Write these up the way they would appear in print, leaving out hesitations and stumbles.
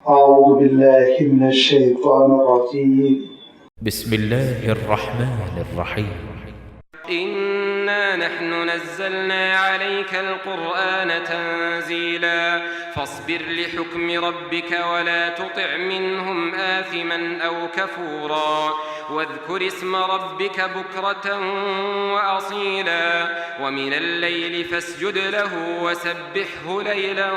أعوذ بالله من الشيطان الرجيم بسم الله الرحمن الرحيم إنا نحن نزلنا عليك القرآن تنزيلا فاصبر لحكم ربك ولا تطع منهم آثما أو كفورا واذكر اسم ربك بكرة وأصيلا ومن الليل فاسجد له وسبحه ليلا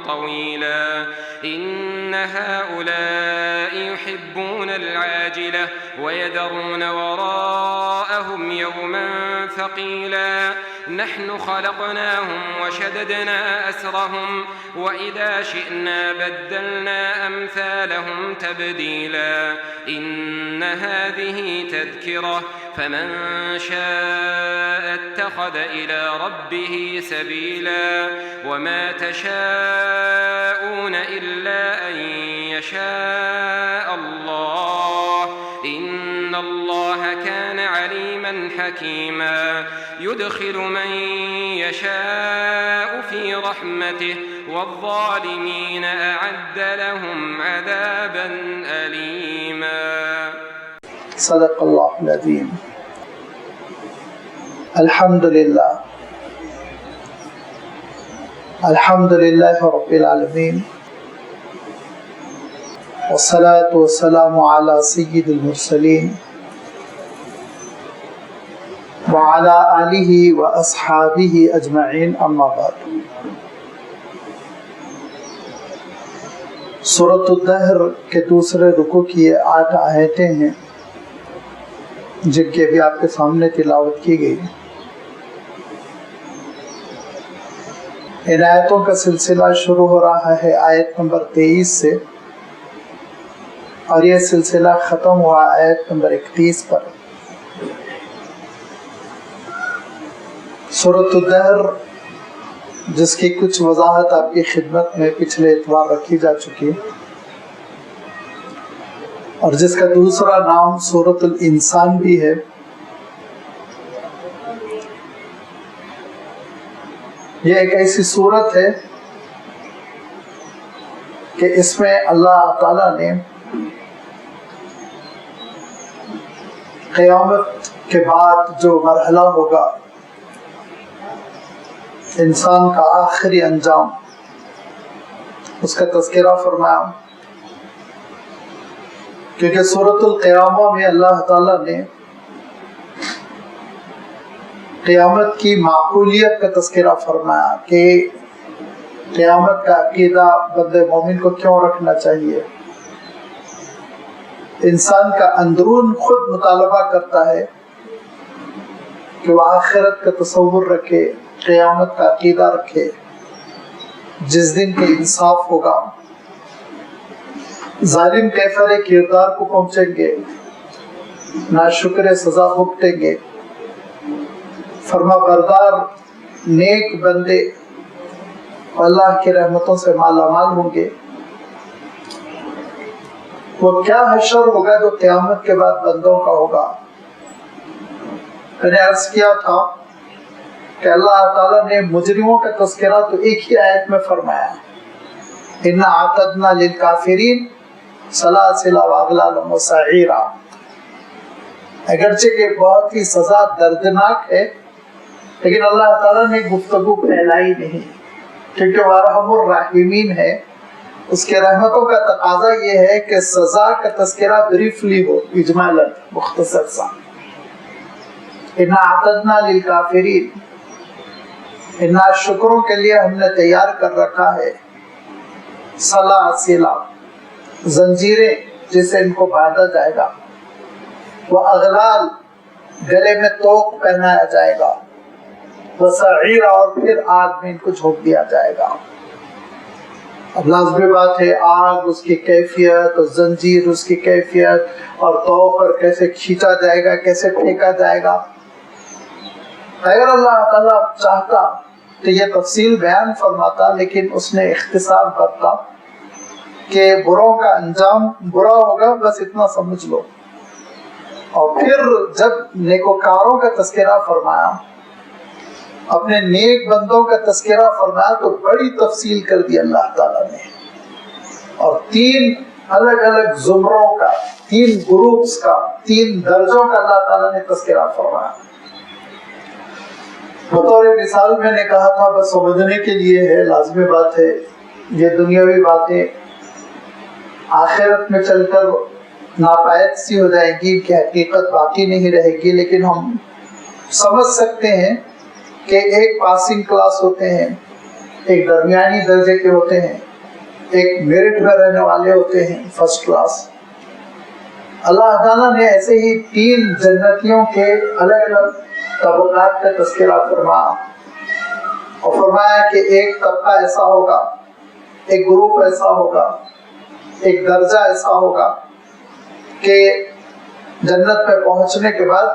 طويلا إن هؤلاء يحبون العاجلة ويذرون وراءهم يوما ثقيلا نحن خلقناهم وشددنا أسرهم وإذا شئنا بدلنا أمثالهم تبديلا إن هذه تذكرة فمن شاء اتخذ إلى ربه سبيلا وما تشاءون إلا أن يشاء الله إن الله كان عليما حكيما يدخل من يشاء في رحمته والظالمين أعد لهم عذابا أليما. صدق الله العظيم. الحمد لله رب العالمين والصلاة والسلام على سيد المرسلين وعلى آله وأصحابه أجمعين أما بعد. سورۃ الدہر کے دوسرے رکوع کی یہ 8 آیتیں ہیں جن کی ابھی آپ کے سامنے تلاوت کی گئی. ان آیتوں کا سلسلہ شروع ہو رہا ہے آیت نمبر 23 سے اور یہ سلسلہ ختم ہوا آیت نمبر 31 پر. سورۃ الدہر جس کی کچھ وضاحت آپ کی خدمت میں پچھلے اتوار رکھی جا چکی اور جس کا دوسرا نام سورۃ الانسان بھی ہے. یہ ایک ایسی سورت ہے کہ اس میں اللہ تعالیٰ نے قیامت کے بعد جو مرحلہ ہوگا انسان کا آخری انجام اس کا تذکرہ فرمایا، کیونکہ سورۃ القیامہ میں اللہ تعالیٰ نے قیامت کی معقولیت کا تذکرہ فرمایا کہ قیامت کا عقیدہ بندے مومن کو کیوں رکھنا چاہیے. انسان کا اندرون خود مطالبہ کرتا ہے کہ وہ آخرت کا تصور رکھے، قیامت کا عقیدہ رکھے، جس دن کے انصاف ہوگا، ظالم کیفر کردار کو پہنچیں گے، ناشکر سزا بھگتیں گے، فرما بردار نیک بندے اللہ کی رحمتوں سے مالا مال ہوں گے. وہ کیا حشر ہوگا جو قیامت کے بعد بندوں کا ہوگا. میں نے عرض کیا تھا کہ اللہ تعالیٰ نے مجرموں کا تذکرہ تو ایک ہی آیت میں فرمایا، اِنَّا أَعْتَدْنَا لِلْكَافِرِينَ سَلَاسِلَ وَأَغْلَالًا وَسَعِيرًا. اگرچہ کہ بہت ہی سزا دردناک ہے لیکن اللہ تعالیٰ نے گفتگو پھیلائی نہیں، کیونکہ وہ ارحم الراحمین ہے. اس کے رحمتوں کا تقاضا یہ ہے کہ سزا کا تذکرہ بریفلی ہو، اجمالاً، مختصر سا. اِنَّا أَعْتَدْنَا لِلْكَافِرِينَ، ان شکروں کے لیے ہم نے تیار کر رکھا ہے سلاسل، زنجیریں جسے ان کو باندھا جائے گا، وہ اغلال گلے میں توق پہنایا جائے گا، وہ سعیر اور پھر آگ میں ان کو جھونک دیا جائے گا. اب لازمی بات ہے آگ اس کی کیفیت اور زنجیر اس کی کیفیت اور توق پر کیسے کھینچا جائے گا، کیسے پھینکا جائے گا. اگر اللہ تعالیٰ چاہتا تو یہ تفصیل بیان فرماتا، لیکن اس نے اختصار برتا کہ بروں کا انجام برا ہوگا، بس اتنا سمجھ لو. اور پھر جب نیکوکاروں کا تذکرہ فرمایا، اپنے نیک بندوں کا تذکرہ فرمایا، تو بڑی تفصیل کر دی اللہ تعالیٰ نے اور 3 الگ الگ زمروں کا، 3 گروپس کا، 3 درجوں کا اللہ تعالیٰ نے تذکرہ فرمایا۔ بطور مثال میں نے کہا تھا بس سمجھنے کے لیے ہے، لازمی بات ہے، یہ دنیاوی باتیں آخرت میں چل کر ناپائید سی ہو جائے گی کہ حقیقت باقی نہیں رہے گی، لیکن ہم سمجھ سکتے ہیں کہ ایک پاسنگ کلاس ہوتے ہیں، ایک درمیانی درجے کے ہوتے ہیں، ایک میرٹ میں رہنے والے ہوتے ہیں، فرسٹ کلاس۔ اللہ تعالیٰ نے ایسے ہی 3 جنتیوں کے الگ الگ طبقات کا تذکرہ فرمایا، اور فرمایا کہ ایک طبقہ ایسا ہوگا، ایک گروپ ایسا ہوگا، ایک درجہ ایسا ہوگا کہ جنت میں پہنچنے کے بعد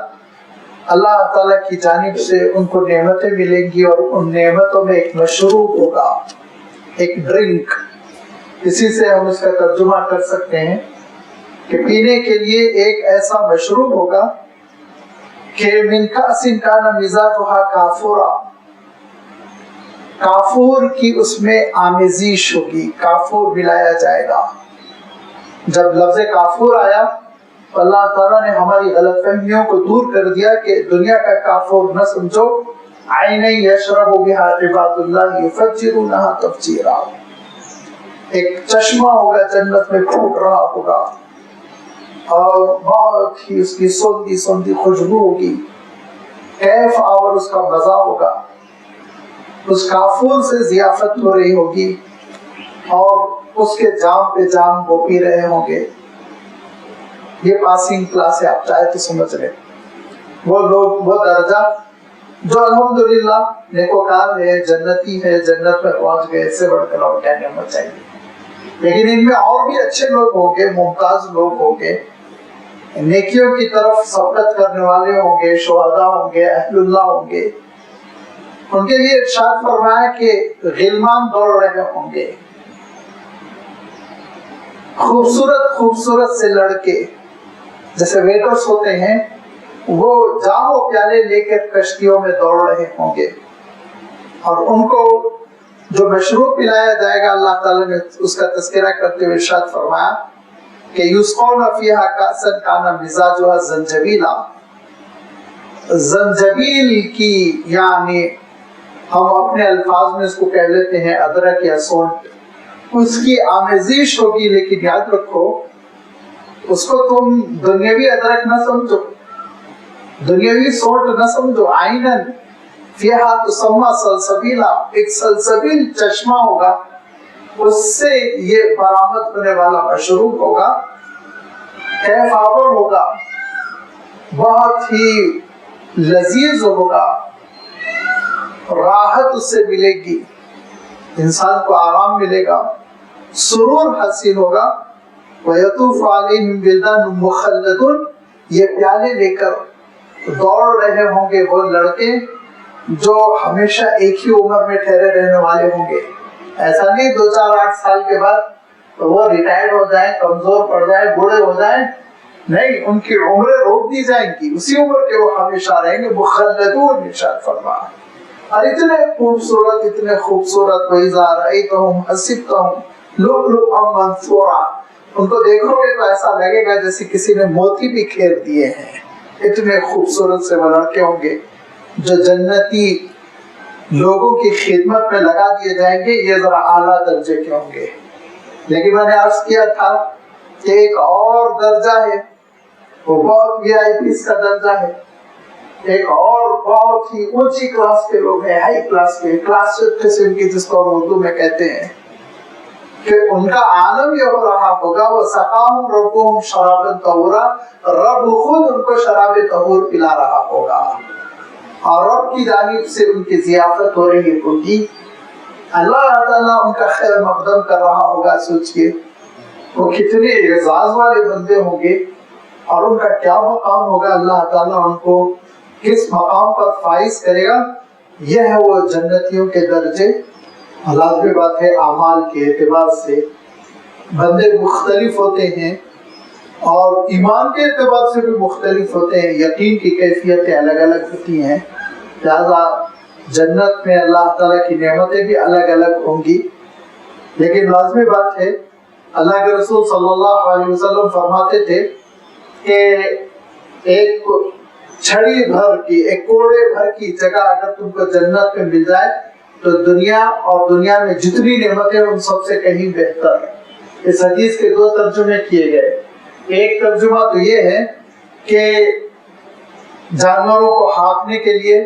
اللہ تعالیٰ کی جانب سے ان کو نعمتیں ملیں گی، اور ان نعمتوں میں ایک مشروب ہوگا، ایک ڈرنک، اسی سے ہم اس کا ترجمہ کر سکتے ہیں کہ پینے کے لیے ایک ایسا مشروب ہوگا کہ من کأس کان مزاجها کافورا، کافور کی اس میں آمیزش ہوگی، کافور ملایا جائے گا۔ جب لفظ کافور آیا تو اللہ تعالیٰ نے ہماری غلط فہمیوں کو دور کر دیا کہ دنیا کا کافور نہ سمجھو، عین یشرب بہا عباد اللہ یفجرونہا تفجیرا، ایک چشمہ ہوگا جنت میں پھوٹ رہا ہوگا، اور بہت ہی اس کی سوندھی سوندھی خوشبو ہوگی، کیف آور اس کا مزہ ہوگا، اس کافور سے ضیافت ہو رہی ہوگی، اور اس کے جام پہ جام وہ پی رہے ہوں گے۔ یہ پاسنگ کلاس ہے، آپ چاہے تو سمجھ رہے، وہ لوگ، وہ درجہ جو الحمدللہ نیکوکار ہے، جنتی ہے، جنت میں پہنچ گئے، اس سے بڑھ کر اور کیا نعمت چاہیے۔ لیکن ان میں اور بھی اچھے لوگ ہوں گے، ممتاز لوگ ہوں گے، نیکیوں کی طرف سبقت کرنے والے ہوں گے، شہداء ہوں گے، اہل اللہ ہوں گے۔ ان کے لیے ارشاد فرمایا کہ غلمان دوڑ رہے ہوں گے، خوبصورت خوبصورت سے لڑکے، جیسے ویٹرز ہوتے ہیں، وہ جام و پیالے لے کر کشتیوں میں دوڑ رہے ہوں گے، اور ان کو جو مشروب پلایا جائے گا اللہ تعالیٰ نے اس کا تذکرہ کرتے ہوئے ارشاد فرمایا کہ یسقون فیہا کأسا کان مزاجها زنجبیلا، زنجبیل کی، یعنی ہم اپنے الفاظ میں اس کو کہہ لیتے ہیں ادرک یا سونٹ، اس کی آمیزش ہوگی، لیکن یاد رکھو اس کو تم دنیاوی ادرک نہ سمجھو، دنیاوی سونٹ نہ سمجھو، عیناً فیہا تسمى سلسبیلا، ایک سلسبیل چشمہ ہوگا، اس سے یہ برآمد ہونے والا مشروب ہوگا، کیف آور ہوگا، بہت ہی لذیذ ہوگا، راحت اس سے ملے گی، انسان کو آرام ملے گا، سرور حاصل ہوگا۔ وَيَطُوفُ عَلَيْهِمْ وِلْدَانٌ مُخَلَّدُونَ، یہ پیالے لے کر دوڑ رہے ہوں گے وہ لڑکے جو ہمیشہ ایک ہی عمر میں ٹھہرے رہنے والے ہوں گے۔ ایسا نہیں 2-4-8 سال کے بعد وہ ریٹائر ہو جائیں، کمزور پڑ جائیں، بوڑھے ہو جائیں، نہیں، ان کی عمریں روک دی جائیں گی، اسی عمر کے وہ ہمیشہ رہیں گے، مخلدون ارشاد فرمایا۔ اور اتنے خوبصورت، اتنے خوبصورت، وَإِذَا رَأَيْتَهُمْ حَسِبْتَهُمْ لُؤْلُؤًا مَّنثُورًا، ان کو دیکھو گے تو ایسا لگے گا جیسے کسی نے موتی بھی کھیر دیے ہیں، اتنے خوبصورت سے وہ لڑکے ہوں گے جو جنتی لوگوں کی خدمت میں لگا دیے جائیں گے۔ یہ ذرا اعلیٰ درجے کے ہوں گے، لیکن میں نے عرض کیا تھا کہ ایک اور درجہ ہے، وہ بہت وی آئی پیز کا درجہ ہے، ایک اور بہت ہی اونچی کلاس کے لوگ ہیں، ہائی کلاس کے، کلاس قسم کی، جس کو ہم اردو میں کہتے ہیں، کہ ان کا عالم یہ ہو رہا ہوگا وَسَقَاهُمْ رَبُّهُمْ شَرَابًا طَهُورًا، رب خود ان کو شراب طہور پلا رہا ہوگا، اور رب کی جانب سے ان کی ضیافت ہو رہی ہوگی، اللہ تعالیٰ ان کا خیر مقدم کر رہا ہوگا۔ سوچئے وہ کتنے اعزاز والے بندے ہوں گے، اور ان کا کیا مقام ہوگا، اللہ تعالیٰ ان کو کس مقام پر فائز کرے گا۔ یہ ہے وہ جنتیوں کے درجے۔ لازمی بات ہے اعمال کے اعتبار سے بندے مختلف ہوتے ہیں، اور ایمان کے اعتبار سے بھی مختلف ہوتے ہیں، یقین کی کیفیتیں الگ الگ ہوتی ہیں، لہذا جنت میں اللہ تعالیٰ کی نعمتیں بھی الگ الگ ہوں گی۔ لیکن لازمی بات ہے اللہ کے رسول صلی اللہ علیہ وسلم فرماتے تھے کہ ایک چھڑی بھر کی، ایک کوڑے بھر کی جگہ اگر تم کو جنت میں مل جائے تو دنیا اور دنیا میں جتنی نعمتیں ان سب سے کہیں بہتر ہے۔ اس حدیث کے دو ترجمے کیے گئے۔ ایک ترجمہ تو یہ ہے کہ جانوروں کو ہانکنے کے لیے،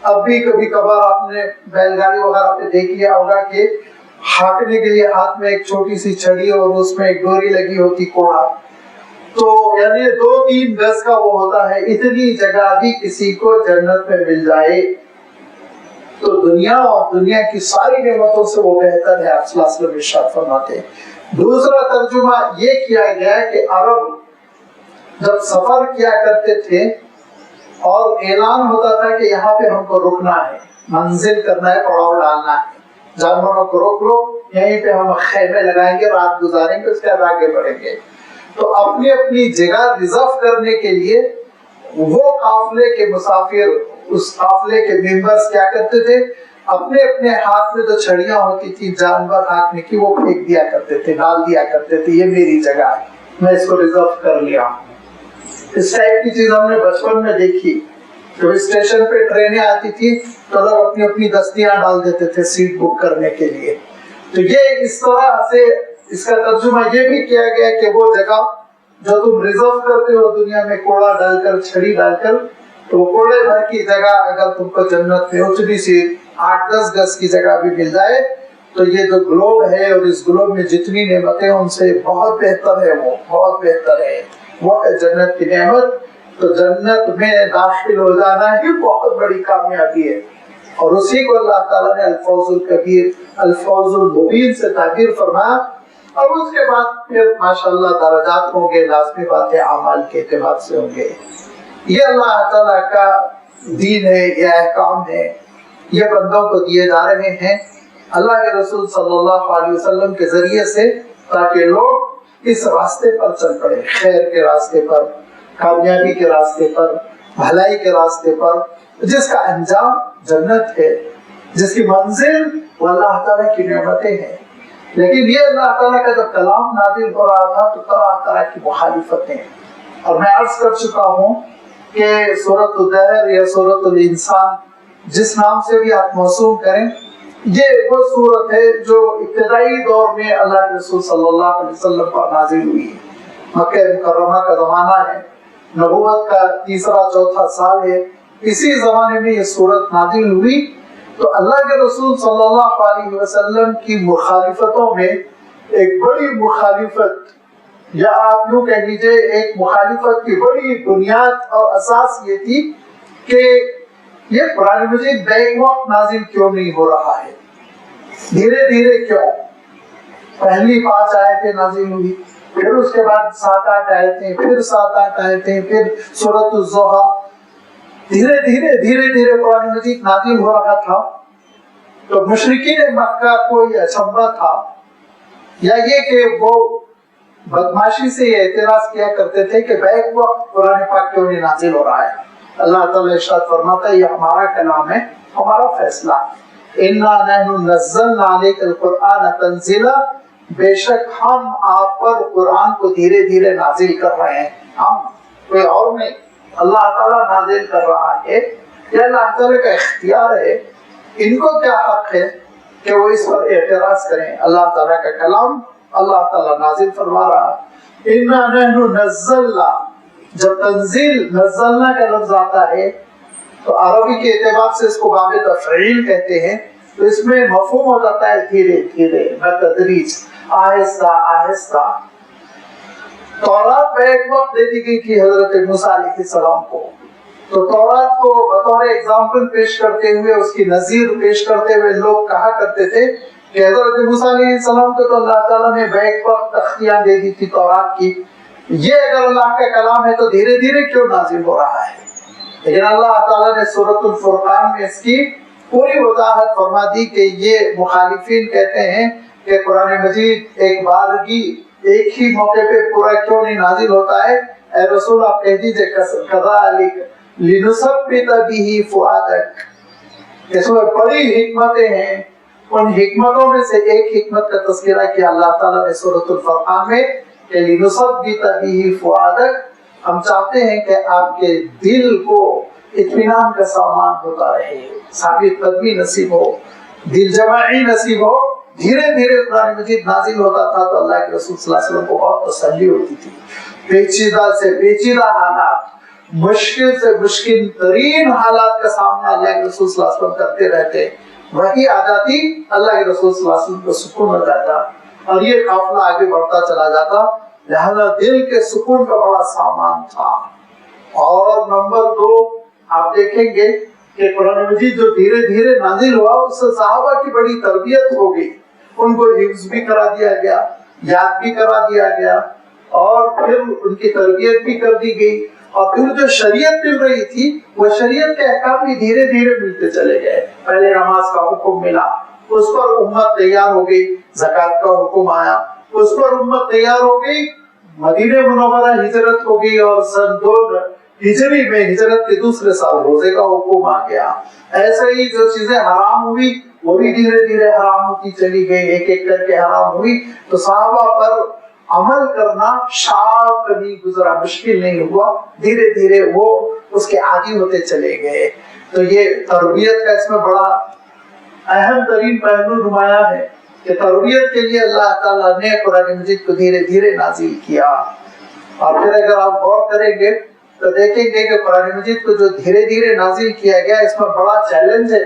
اب بھی کبھی کبھار آپ نے بیل گاڑی وغیرہ پہ دیکھ لیا ہوگا کہ ہانکنے کے لیے ہاتھ میں ایک چھوٹی سی چھڑی اور اس میں ایک ڈوری لگی ہوتی، کوڑا، تو یعنی 2-3 گز کا وہ ہوتا ہے۔ اتنی جگہ بھی کسی کو جنت میں مل جائے تو دنیا اور دنیا کی ساری نعمتوں سے وہ بہتر ہے، آپ صلی اللہ علیہ وسلم ارشاد فرماتے ہیں۔ دوسرا ترجمہ یہ کیا گیا کہ عرب جب سفر کیا کرتے تھے اور اعلان ہوتا تھا کہ یہاں پہ ہم کو رکنا ہے، منزل کرنا ہے، پڑاؤ ڈالنا ہے، جانوروں کو روک لو، یہیں پہ ہم خیمے لگائیں گے، رات گزاریں گے، اس کے بعد آگے بڑھیں گے، تو اپنی اپنی جگہ ریزرو کرنے کے لیے وہ قافلے کے مسافر، اس قافلے کے ممبرز کیا کرتے تھے، اپنے اپنے ہاتھ میں جو چھڑیاں ہوتی تھی جانور ہانکنے کی، وہ پھینک دیا کرتے تھے، ڈال دیا کرتے تھے، یہ میری جگہ ہے، میں اس کو ریزرو کر لیا ہوں۔ اس ٹائپ کی چیز ہم نے بچپن میں دیکھی، جب اسٹیشن پہ ٹرینیں آتی تھی تو لوگ اپنی اپنی دستیاں ڈال دیتے تھے سیٹ بک کرنے کے لیے۔ تو یہ اس طرح سے اس کا ترجمہ یہ بھی کیا گیا کہ وہ جگہ جو تم ریزرو کرتے ہو دنیا میں، کوڑا ڈال کر، چھڑی ڈال کر، تو وہ کوڑے بھر کی جگہ اگر تم کو جنت میں اتنی سی 8-10 گز کی جگہ بھی مل جائے تو یہ جو گلوب ہے اور اس گلوب میں جتنی نعمتیں ان سے بہت بہتر ہے، وہ بہت بہتر ہے، وہ ہے جنت کی نعمت۔ تو جنت میں داخل ہو جانا ہی بہت بڑی کامیابی ہے، اور اسی کو اللہ تعالیٰ نے الفوز الکبیر، الفوز المبین سے تعبیر فرمایا۔ اور اس کے بعد پھر ماشاءاللہ درجات ہوں گے، لازمی بات ہے، اعمال کے اعتبار سے ہوں گے۔ یہ اللہ تعالیٰ کا دین ہے، یہ احکام ہے، یہ بندوں کو دیے جا رہے ہیں اللہ کے رسول صلی اللہ علیہ وسلم کے ذریعے سے، تاکہ لوگ اس راستے پر چل پڑے، خیر کے راستے پر، کامیابی کے راستے پر، بھلائی کے راستے پر، جس کا انجام جنت ہے، جس کی منزل وہ اللہ تعالیٰ کی نعمتیں ہیں۔ لیکن یہ اللہ تعالیٰ کا جب کلام نازل ہو رہا تھا تو طرح طرح کی مخالفتیں، اور میں عرض کر چکا ہوں کہ سورۃ الدہر یا سورۃ الانسان جس نام سے بھی آپ موسوم کریں، یہ وہ سورت ہے جو ابتدائی دور میں اللہ کے رسول صلی اللہ علیہ وسلم پر نازل ہوئی ہے۔ مکہ مکرمہ کا زمانہ ہے، نبوت کا 3-4 سال ہے، اسی زمانے میں یہ سورت نازل ہوئی۔ تو اللہ کے رسول صلی اللہ علیہ وسلم کی مخالفتوں میں ایک بڑی مخالفت، یا آپ یوں کہہ لیجیے ایک مخالفت کی بڑی بنیاد اور اساس یہ تھی کہ یہ قرآن مجید بیک وقت نازل کیوں نہیں ہو رہا ہے، دھیرے دھیرے کیوں؟ پہلی 5 آیتیں نازل ہوئی، پھر اس کے بعد 7-8 آیتیں، پھر 7-8 آیتیں، پھر سورۃ الضحیٰ، دھیرے دھیرے قرآن مجید نازل ہو رہا تھا۔ تو مشرکین مکہ کو یہ اچنبھا تھا، یا یہ کہ وہ بدماشی سے یہ اعتراض کیا کرتے تھے کہ بیک وقت قرآن پاک کیوں نہیں نازل ہو رہا ہے۔ اللہ تعالیٰ ارشاد فرماتا ہے یہ ہمارا کلام ہے، ہمارا فیصلہ، اِنَّا نَحْنُ نَزَّلْنَا عَلَيْكَ الْقُرْآنَ تَنزِيلًا، بے شک ہم آپ پر قرآن کو دھیرے دھیرے نازل کر رہے ہیں، ہم، کوئی اور نہیں، اللہ تعالیٰ نازل کر رہا ہے، یہ اللہ تعالیٰ کا اختیار ہے۔ ان کو کیا حق ہے کہ وہ اس پر اعتراض کریں؟ اللہ تعالیٰ کا کلام اللہ تعالیٰ نازل فرما رہا ہے۔ اِنَّا نَحْنُ نَزَّلْنَا، جب تنزیل نزلنا کا لفظ آتا ہے تو عربی کے اعتبار سے اس کو باب تفعیل کہتے ہیں، تو اس میں مفہوم ہو جاتا ہے دھیرے دھیرے، بتدریج، آہستہ آہستہ۔ تورات ایک وقت دے دی گئی تھی حضرت موسیٰ علیہ السلام کو، تو تورات کو بطور ایگزامپل پیش کرتے ہوئے، اس کی نظیر پیش کرتے ہوئے لوگ کہا کرتے تھے کہ حضرت موسیٰ علیہ السلام کو تو اللہ تعالیٰ نے بیک وقت تختیاں دے دی تھی تورات کی، یہ اگر اللہ کا کلام ہے تو دھیرے دھیرے کیوں نازل ہو رہا ہے؟ لیکن اللہ تعالیٰ نے سورۃ الفرقان میں اس کی پوری وضاحت فرما دی کہ یہ مخالفین کہتے ہیں کہ قرآن مجید ایک بارگی، ایک ہی موقع پہ پورا کیوں نہیں نازل ہوتا ہے؟ اے رسول آپ کہہ دیجئے کذالک لنثبت بہ فؤادک، اس میں بڑی حکمتیں ہیں ان حکمتوں میں سے ایک حکمت کا تذکرہ کیا اللہ تعالیٰ نے سورۃ الفرقان میں کہ لِنُثَبِّتَ بِهِ فُؤَادَكَ، ہم چاہتے ہیں کہ آپ کے دل کو اطمینان کا سامان ہوتا رہے، ثابت قدمی نصیب ہو، دل جمعی نصیب ہو۔ دھیرے دھیرے قرآن مجید نازل ہوتا تھا تو اللہ کے رسول صلی اللہ علیہ وسلم کو بہت تسلی ہوتی تھی، پیچیدہ سے پیچیدہ حالات، مشکل سے مشکل ترین حالات کا سامنا اللہ کے رسول صلی اللہ علیہ وسلم کرتے رہتے، وحی آ جاتی، اللہ کے رسول صلی اللہ علیہ وسلم کو سکون ہو جاتا اور یہ قافلہ آگے بڑھتا چلا جاتا۔ لہذا دل کے سکون کا بڑا سامان تھا۔ اور نمبر 2، آپ دیکھیں گے کہ قرآن مجید جو دھیرے دھیرے نازل ہوا اس سے صحابہ کی بڑی تربیت ہو گئی، ان کو حفظ بھی کرا دیا گیا، یاد بھی کرا دیا گیا، اور پھر ان کی تربیت بھی کر دی گئی، اور پھر جو شریعت مل رہی تھی وہ شریعت کے احکام بھی دھیرے دھیرے ملتے چلے گئے۔ پہلے نماز کا حکم ملا، اس پر امت تیار ہو گئی، زکوٰۃ کا حکم آیا، اس پر امت تیار ہو گئی، مدینہ منورہ ہجرت ہو گئی، اور سن 2 ہجری میں ہجرت کے دوسرے سال روزے کا حکم آ گیا۔ ایسے ہی جو چیزیں حرام ہوئی وہ بھی دھیرے دھیرے حرام ہوتی چلی گئی، ایک ایک کر کے حرام ہوئی، تو صحابہ پر عمل کرنا شاق نہیں گزرا، مشکل نہیں ہوا، دھیرے دھیرے وہ اس کے عادی ہوتے چلے گئے۔ تو یہ تربیت کا اس میں بڑا اہم ترین پہلو نمایاں ہے کہ تربیت کے لیے اللہ تعالیٰ نے قرآن مجید کو دھیرے دھیرے نازل کیا۔ اور پھر اگر آپ غور کریں گے تو دیکھیں گے کہ قرآن مجید کو جو دھیرے دھیرے نازل کیا گیا اس میں بڑا چیلنج ہے،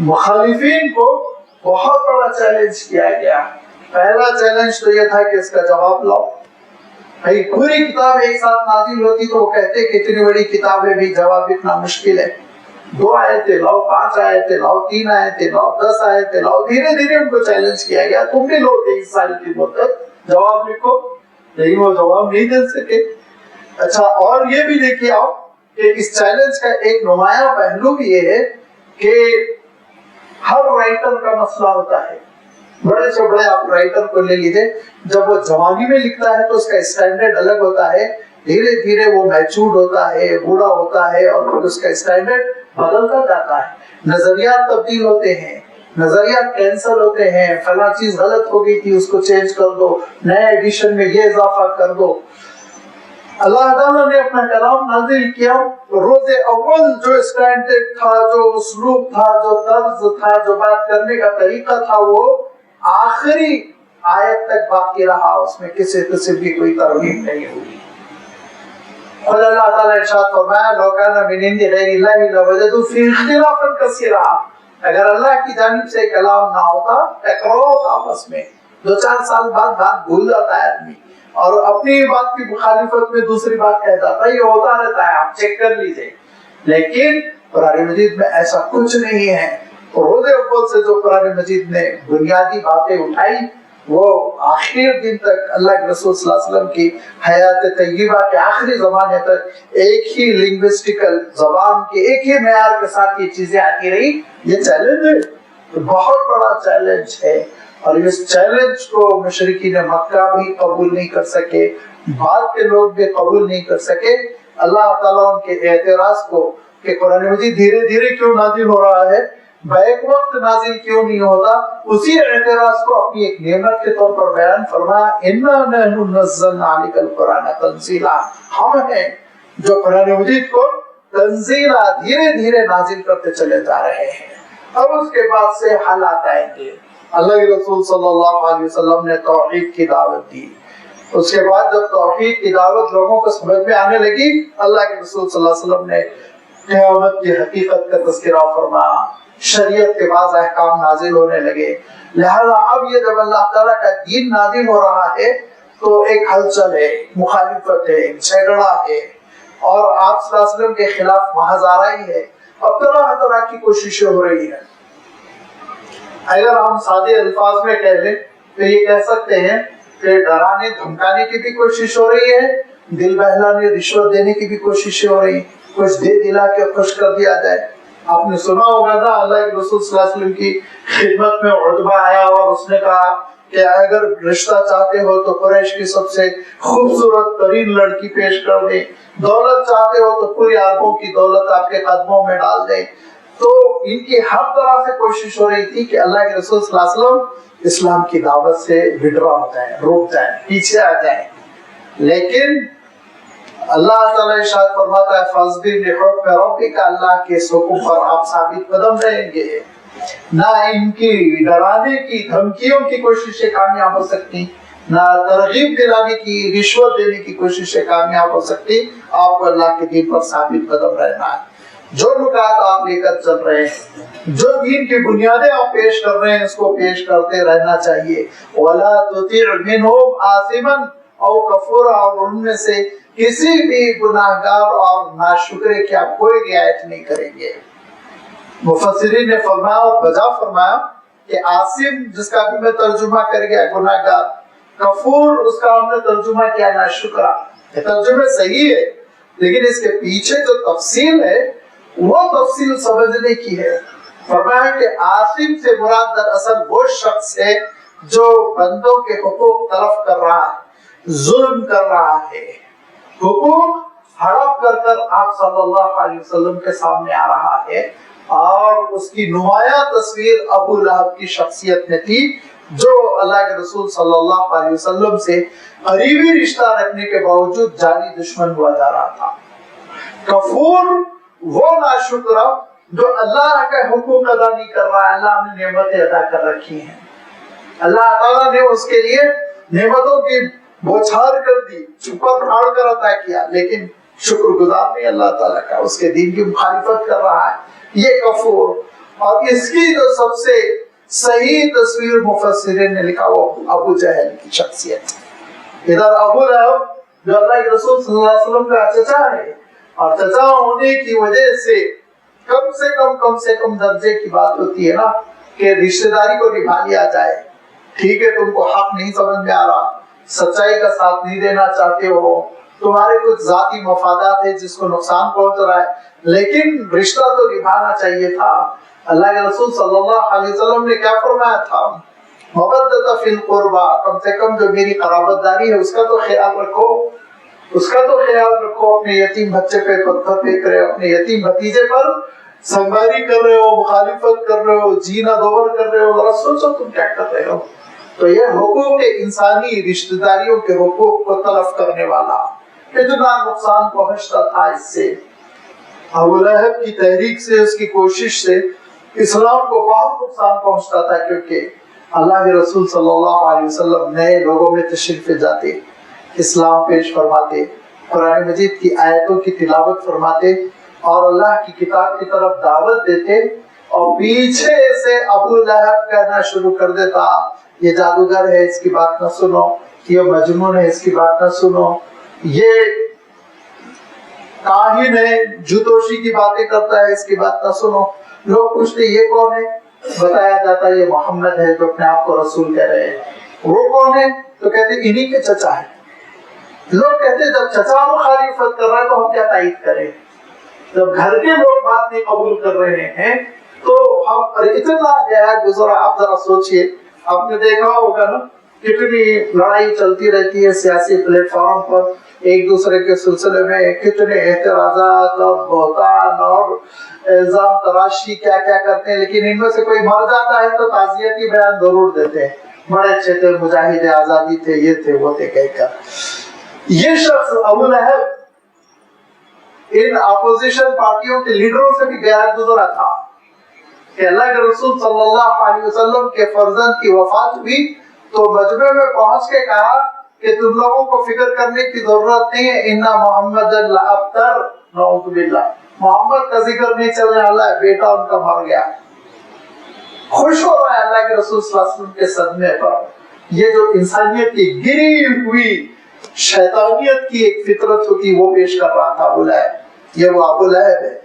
مخالفین کو بہت بڑا چیلنج کیا گیا۔ پہلا چیلنج تو یہ تھا کہ اس کا جواب لاؤ۔ بھائی پوری کتاب ایک ساتھ نازل ہوتی تو وہ کہتے کہ اتنی بڑی کتاب ہے بھی جواب اتنا مشکل ہے، 2 آیتیں لاؤ، 5 آیتیں لاؤ، 3 آیتیں لاؤ، 10 آیتیں لاؤ۔ دھیرے دھیرے ان کو چیلنج کیا گیا، تم بھی لو 23 سال کی مدت جواب لکھو، لیکن وہ جواب نہیں دے سکے۔ اچھا، اور یہ بھی دیکھیے آپ کہ اس چیلنج کا ایک نمایاں پہلو بھی یہ ہے کہ ہر رائٹر کا مسئلہ ہوتا ہے۔ بڑے سے بڑے آپ رائٹر کو لے لیجئے، جب وہ جوانی میں لکھتا ہے تو اس کا اسٹینڈرڈ الگ ہوتا ہے، دھیرے دھیرے وہ میچورڈ ہوتا ہے، بوڑھا ہوتا ہے، اور پھر اس کا اسٹینڈرڈ بدلتا جاتا ہے، نظریات تبدیل ہوتے ہیں، نظریات کینسل ہوتے ہیں، فلاں چیز غلط ہو گئی تھی اس کو چینج کر دو، نئے ایڈیشن میں یہ اضافہ کر دو۔ اللہ تعالیٰ نے اپنا کلام نازل کیا، روز اول جو اسٹینڈرڈ تھا، جو اسلوب تھا، جو طرز تھا، جو بات کرنے کا طریقہ تھا، وہ آخری آیت تک باقی رہا، اس میں کسی قسم کی کوئی ترمیم نہیں ہوئی۔ خود اللہ تعالیٰ ارشاد فرمایا لو کان من عند غیر اللہ لوجدوا فیہ اختلافا کثیرا، اگر اللہ کی جانب سے کلام نہ ہوتا ٹکراؤ ہوتا آپس میں، 2-4 سال بعد بات بھول جاتا ہے آدمی اور اپنی بات کی مخالفت میں دوسری بات کہتا ہے، یہ ہوتا رہتا ہے، آپ چیک کر لیجئے۔ لیکن قرآن مجید میں ایسا کچھ نہیں ہے۔ روز اول سے جو قرآن مجید نے بنیادی باتیں اٹھائی وہ آخر دن تک اللہ کے رسول صلی اللہ علیہ وسلم کی حیات طیبہ کے آخری زمانے تک ایک ہی لنگوسٹیکل زبان کے ایک ہی معیار کے ساتھ یہ چیزیں آتی رہی۔ یہ چیلنج ہے، بہت بڑا چیلنج ہے، اور اس چیلنج کو مشرکین مکہ بھی قبول نہیں کر سکے، بعد کے لوگ بھی قبول نہیں کر سکے۔ اللہ تعالیٰ ان کے اعتراض کو کہ قرآن مجید دھیرے دھیرے کیوں نازل ہو رہا ہے، بیک وقت نازل کیوں نہیں ہوتا، اسی اعتراض کو اپنی ایک نعمت کے طور پر بیان فرمایا اِنَّا نَحْنُ نَزَّلْنَا عَلَيْكَ الْقُرْآنَ تَنزِيلًا، ہم ہیں جو قرآن مجید کو تنزیلا دھیرے دھیرے نازل کرتے چلے جا رہے ہیں۔ اب اس کے بعد سے حالات آئیں گے۔ اللہ کے رسول صلی اللہ علیہ وسلم نے توحید کی دعوت دی، اس کے بعد جب توحید کی دعوت لوگوں کو سمجھ میں آنے لگی، اللہ کے رسول صلی اللہ علیہ وسلم نے قیامت کی حقیقت کا تذکرہ فرمایا، شریعت کے بعض احکام نازل ہونے لگے۔ لہذا اب یہ جب اللہ تعالیٰ کا دین نازل ہو رہا ہے تو ایک ہلچل ہے، مخالفت ہے، جھگڑا ہے، اور آپ صلی اللہ علیہ وسلم کے خلاف محض آرائی ہے، اور طرح طرح کی کوششیں ہو رہی ہیں۔ اگر ہم سادے الفاظ میں کہہ لیں تو یہ کہہ سکتے ہیں کہ ڈرانے دھمکانے کی بھی کوشش ہو رہی ہے، دل بہلانے رشوت دینے کی بھی کوششیں ہو رہی ہیں، کچھ دے دلا کے خوش کر دیا جائے۔ آپ نے سنا ہوگا نا اللہ کے رسول صلی اللہ علیہ وسلم کی خدمت میں عتبہ آیا اور اس نے کہا کہ اگر رشتہ چاہتے ہو تو قریش کی سب سے خوبصورت ترین لڑکی پیش کر دیں، دولت چاہتے ہو تو پوری عربوں کی دولت آپ کے قدموں میں ڈال دیں، تو ان کی ہر طرح سے کوشش ہو رہی تھی کہ اللہ کے رسول صلی اللہ علیہ وسلم اسلام کی دعوت سے وڈرا ہو جائیں، رک جائیں، پیچھے آ جائیں. لیکن اللہ تعالیٰ ارشاد فرماتا ہے فاصبر لحکم ربک، اللہ کے اس حکم پر آپ ثابت قدم رہیں گے. نہ ان کی ڈرانے کی دھمکیوں کی کوششیں کامیاب ہو سکتی، نہ ترغیب دلانے کی، رشوت دینے کی کوششیں کامیاب ہو سکتی. آپ کو اللہ کے دین پر ثابت قدم رہنا ہے. جو نکات آپ لے کر چل رہے ہیں، جو دین کی بنیادیں آپ پیش کر رہے ہیں، اس کو پیش کرتے رہنا چاہیے. وَلَا تُطِعْ مِنْهُمْ آثِمًا أَوْ كَفُورًا، اور ان میں سے کسی بھی گناہگار اور ناشکرے کی آپ کوئی رعایت نہیں کریں گے. مفسرین نے فرمایا اور بجا فرمایا کہ آثم جس کا بھی میں ترجمہ کر گیا گناہگار، کفور اس کا ہم نے ترجمہ کیا ناشکرا. یہ ترجمہ صحیح ہے، لیکن اس کے پیچھے جو تفصیل ہے وہ تفصیل سمجھنے کی ہے. فرمایا کہ آثم سے مراد دراصل وہ شخص ہے جو بندوں کے حقوق تلف کر رہا ہے، ظلم کر رہا ہے، حقوق ہڑپ کر کر آپ صلی اللہ علیہ وسلم کے سامنے آ رہا ہے. اور اس کی نمایاں تصویر ابو لہب کی شخصیت میں تھی، جو اللہ کے رسول صلی اللہ علیہ وسلم سے قریبی رشتہ رکھنے کے باوجود جانی دشمن ہوا جا رہا تھا. کفور وہ ناشکرا جو اللہ کے حقوق ادا نہیں کر رہا ہے. اللہ نے نعمتیں ادا کر رکھی ہیں، اللہ تعالیٰ نے اس کے لیے نعمتوں کی بوچھار کر دی، چھپا پھاڑ کر عطا کیا، لیکن شکر گزار نہیں اللہ تعالیٰ کا، اس کے دین کی مخالفت کر رہا ہے. یہ کفور. اور اس کی جو سب سے صحیح تصویر مفسرین نے لکھا وہ ابو جہل کی شخصیت. ادھر ابو لہب جو اللہ کے رسول صلی اللہ علیہ وسلم کا چچا ہے، اور چچا ہونے کی وجہ سے کم سے کم درجے کی بات ہوتی ہے نا کہ رشتہ داری کو نبھا لیا جائے. ٹھیک ہے، تم کو حق نہیں سمجھ میں آ رہا، سچائی کا ساتھ نہیں دینا چاہتے ہو، تمہارے کچھ ذاتی مفادات ہیں جس کو نقصان پہنچ رہا ہے، لیکن رشتہ تو نبھانا چاہیے تھا. اللہ کے رسول صلی اللہ علیہ وسلم نے کیا فرمایا تھا؟ مودۃ فی القربى، کم سے کم جو میری قرابت داری ہے اس کا تو خیال رکھو، اس کا تو خیال رکھو. اپنے یتیم بچے پہ پتھر پھینک رہے ہو، اپنے یتیم بھتیجے پر سنگاری کر رہے ہو، مخالفت کر رہے ہو، جینا دوبر کر رہے ہو، ذرا سوچو تم کیا کر رہے ہو. تو یہ حقوق انسانی، رشتہ داریوں کے حقوق کو تلف کرنے والا اتنا نقصان پہنچتا تھا. اس سے ابو لہب کی تحریک سے، اس کی کوشش سے اسلام کو بہت نقصان پہنچتا تھا، کیونکہ اللہ کے رسول صلی اللہ علیہ وسلم نئے لوگوں میں تشریف جاتے، اسلام پیش فرماتے، قرآن مجید کی آیتوں کی تلاوت فرماتے اور اللہ کی کتاب کی طرف دعوت دیتے، اور پیچھے سے ابو لہب کہنا شروع کر دیتا یہ جادوگر ہے اس کی بات نہ سنو، یہ مجنون ہے اس کی بات نہ سنو، یہ کاہن ہے جوتوشی کی باتیں کرتا ہے اس کی بات نہ سنو. لوگ پوچھتے یہ کون ہے؟ بتایا جاتا یہ محمد ہے جو اپنے آپ کو رسول کہہ رہے ہیں. وہ کون ہے؟ تو کہتے انہی کے چچا ہے. لوگ کہتے جب چچا مخالفت کر رہا ہے تو ہم کیا تائید کریں؟ جب گھر کے لوگ بات نہیں قبول کر رہے ہیں تو ہم اتنا گیا گزرا. آپ ذرا سوچئے، آپ نے دیکھا ہوگا نا کتنی لڑائی چلتی رہتی ہے سیاسی پلیٹ فارم پر، ایک دوسرے کے سلسلے میں کتنے اعتراضات اور بہتان اور الزام تراشی کیا کیا کرتے ہیں، لیکن ان میں سے کوئی مر جاتا ہے تو تعزیتی بیان ضرور دیتے ہیں، بڑے اچھے تھے، مجاہد آزادی تھے، یہ تھے وہ تھے کہہ کر. یہ شخص ابو لہب ان اپوزیشن پارٹیوں کے لیڈروں سے بھی غیر گزرا تھا کہ اللہ کے رسول صلی اللہ علیہ وسلم کے فرزند کی وفات ہوئی تو مجمع میں پہنچ کے کہا کہ تم لوگوں کو فکر کرنے کی ضرورت نہیں ہے، ان محمد الابتر، نعوذ باللہ، محمد کا ذکر نہیں چلنے والا ہے، بیٹا ان کا مر گیا. خوش ہو رہا ہے اللہ کے رسول صلی اللہ علیہ وسلم کے صدمے پر. یہ جو انسانیت کی گری ہوئی شیطانیت کی ایک فطرت ہوتی وہ پیش کر رہا تھا ابو لہب. یہ وہ ابو لہب ہے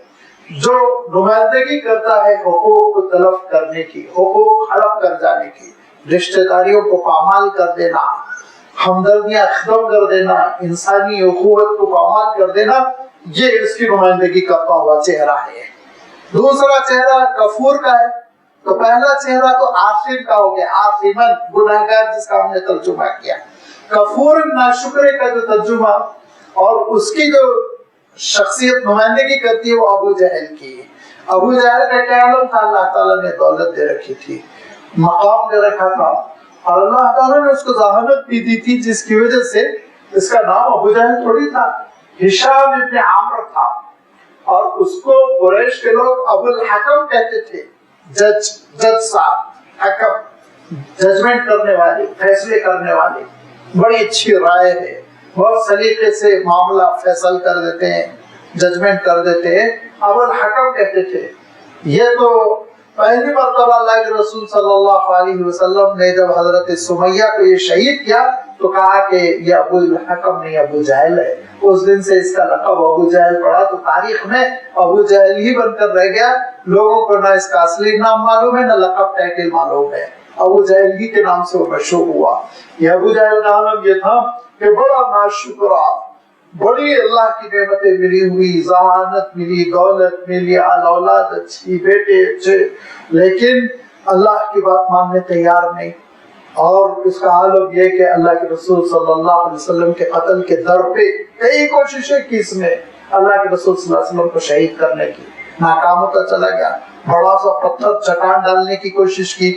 جو نمائندگی کرتا ہے حقوق کو تلف کرنے کی، حقوق ہڑپ کر جانے کی، رشتہ داریوں کو پامال کر دینا، ہمدردیاں ختم کر دینا، انسانی اخوت کو پامال کر دینا. یہ اس کی نمائندگی کرتا ہوا چہرہ ہے. دوسرا چہرہ کفور کا ہے. تو پہلا چہرہ تو آثم کا ہو گیا، آثمن گناہگار جس کا ہم نے ترجمہ کیا. کفور ناشکرے کا جو ترجمہ اور اس کی جو شخصیت نمائندگی کرتی ہے وہ ابو جہل کی. ابو جہل کا کیا عالم تھا؟ اللہ تعالیٰ نے دولت دے رکھی تھی، مقام دے رکھا تھا، اور اللہ تعالیٰ نے اس کو ذہانت بھی دی تھی، جس کی وجہ سے اس کا نام ابو جہل تھوڑی تھا، ہشام ابن عامر تھا، اور اس کو قریش کے لوگ ابو الحکم کہتے تھے، جج صاحب، حکم، ججمنٹ کرنے والے، فیصلے کرنے والے، بڑی اچھی رائے ہے، بہت سلیقے سے معاملہ فیصل کر دیتے ہیں، ججمنٹ کر دیتے ہیں، ابو الحکم کہتے تھے۔ یہ تو پہلی مرتبہ اللہ کے رسول صلی اللہ علیہ وسلم نے جب حضرت سمیہ کو یہ شہید کیا تو کہا کہ یہ ابو الحکم نہیں، ابو جہل ہے۔ اس دن سے اس کا لقب ابو جہل پڑا، تو تاریخ میں ابو جہل ہی بن کر رہ گیا، لوگوں کو نہ اس کا اصلی نام معلوم ہے نہ لقب ٹائٹل معلوم ہے، ابو جہل ہی کے نام سے وہ مشہور ہوا۔ یہ ابو جہل کا عالم یہ تھا کہ بڑا ناشکرا، بڑی اللہ کی نعمتیں ملی ہوئی، ذہانت ملی، دولت ملی، اولاد اچھی، بیٹے اچھے، لیکن اللہ کی بات ماننے تیار نہیں۔ اور اس کا عالم یہ کہ اللہ کے رسول صلی اللہ علیہ وسلم کے قتل کے در پہ کئی کوششیں کی اس نے، اللہ کے رسول صلی اللہ علیہ وسلم کو شہید کرنے کی، ناکام ہوتا چلا گیا۔ بڑا سا پتھر چٹان ڈالنے کی کوشش کی۔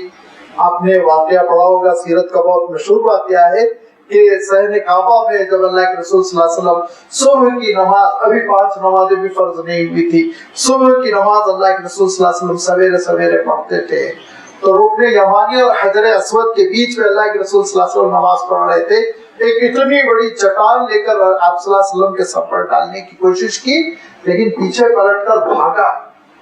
آپ نے واقعہ پڑھا ہوگا، سیرت کا بہت مشہور واقعہ ہے کہ صحن کعبہ میں جب اللہ کے رسول صلی اللہ علیہ وسلم صبح کی نماز، ابھی 5 نمازیں بھی فرض نہیں ہوئی تھی، صبح کی نماز اللہ کے رسول صلی اللہ علیہ وسلم سویرے سویرے پڑھتے تھے، تو رکن یمانی اور حجر اسود کے بیچ میں اللہ کے رسول صلی اللہ علیہ وسلم نماز پڑھ رہے تھے، ایک اتنی بڑی چٹان لے کر آپ صلی اللہ علیہ وسلم کے سر پر ڈالنے کی کوشش کی، لیکن پیچھے پلٹ کر بھاگا،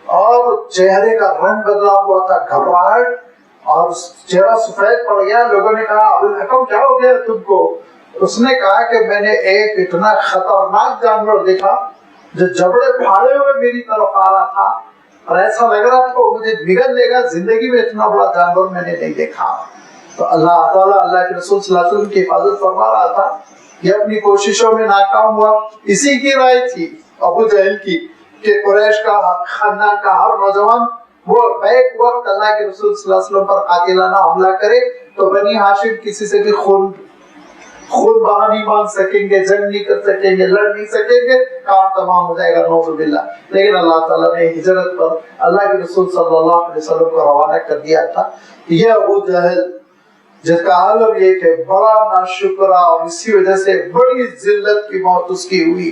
اور چہرے کا رنگ بدلا ہوا تھا، گھبراہٹ، اور چہرہ سفید پڑ گیا۔ لوگوں نے کہا ابو الحکم کیا ہو گیا تم کو؟ اس نے کہا کہ میں نے ایک اتنا خطرناک جانور دیکھا جو جبڑے پھاڑے ہوئے میری طرف آ رہا تھا، اور ایسا لگ رہا تھا وہ مجھے بگڑ لے گا، زندگی میں اتنا بڑا جانور میں نے نہیں دیکھا۔ تو اللہ تعالیٰ اللہ کے رسول صلی اللہ علیہ وسلم کی حفاظت فرما رہا تھا، یہ اپنی کوششوں میں ناکام ہوا۔ اسی کی رائے تھی ابو جہل کی کہ قریش کا خاندان کا ہر نوجوان وہ بیک وقت اللہ کے رسول صلی اللہ علیہ وسلم پر قاتلانہ حملہ کرے تو بنی ہاشم کسی سے بھی خون بہا نہیں مانگ سکیں گے، جنگ نہیں کر سکیں گے، لڑ نہیں سکیں گے، کام تمام ہو جائے گا، نعوذ باللہ۔ لیکن اللہ تعالیٰ نے ہجرت پر اللہ کے رسول صلی اللہ علیہ وسلم کو روانہ کر دیا تھا۔ یہ ابو جہل جس کا عالم یہ کہ بڑا ناشکرا، اور اسی وجہ سے بڑی ذلت کی موت اس کی ہوئی۔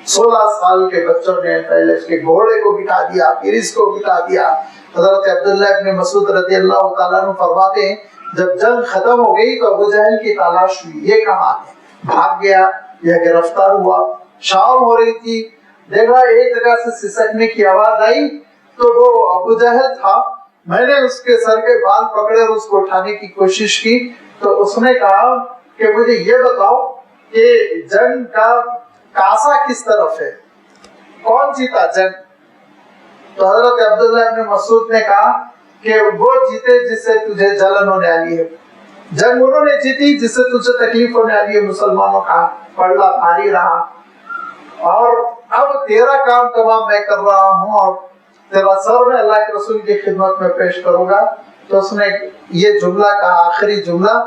16 سال کے بچوں نے پہلے اس کے گھوڑے کو بٹھا دیا، پھر اس کو بٹھا دیا۔ حضرت عبداللہ ابن مسعود رضی اللہ تعالیٰ عنہ فرماتے ہیں جب جنگ ختم ہو گئی تو ابو جہل کی تلاش ہوئی، یہ کہاں ہے؟ بھاگ گیا یا گرفتار ہوا۔ شام ہو رہی تھی، دیکھا ایک جگہ سے سسکنے کی آواز آئی تو وہ ابو جہل تھا۔ میں نے اس کے سر کے بال پکڑے اور اس کو اٹھانے کی کوشش کی تو اس نے کہا کہ مجھے یہ بتاؤ کہ جنگ کا کاسا کس طرف ہے، کون جیتا جنگ؟ تو حضرت عبداللہ ابن مسعود نے کہا کہ وہ جیتے جس سے تجھے جلن ہونے والی ہے، جنگ انہوں نے جیتی جس سے تجھے تکلیف ہونے والی ہے، مسلمانوں کا پلڑا بھاری رہا، اور اب تیرا کام تمام میں کر رہا ہوں اور تیرا سر میں اللہ کے رسول کی خدمت میں پیش کروں گا۔ تو اس نے یہ جملہ کہا، آخری جملہ،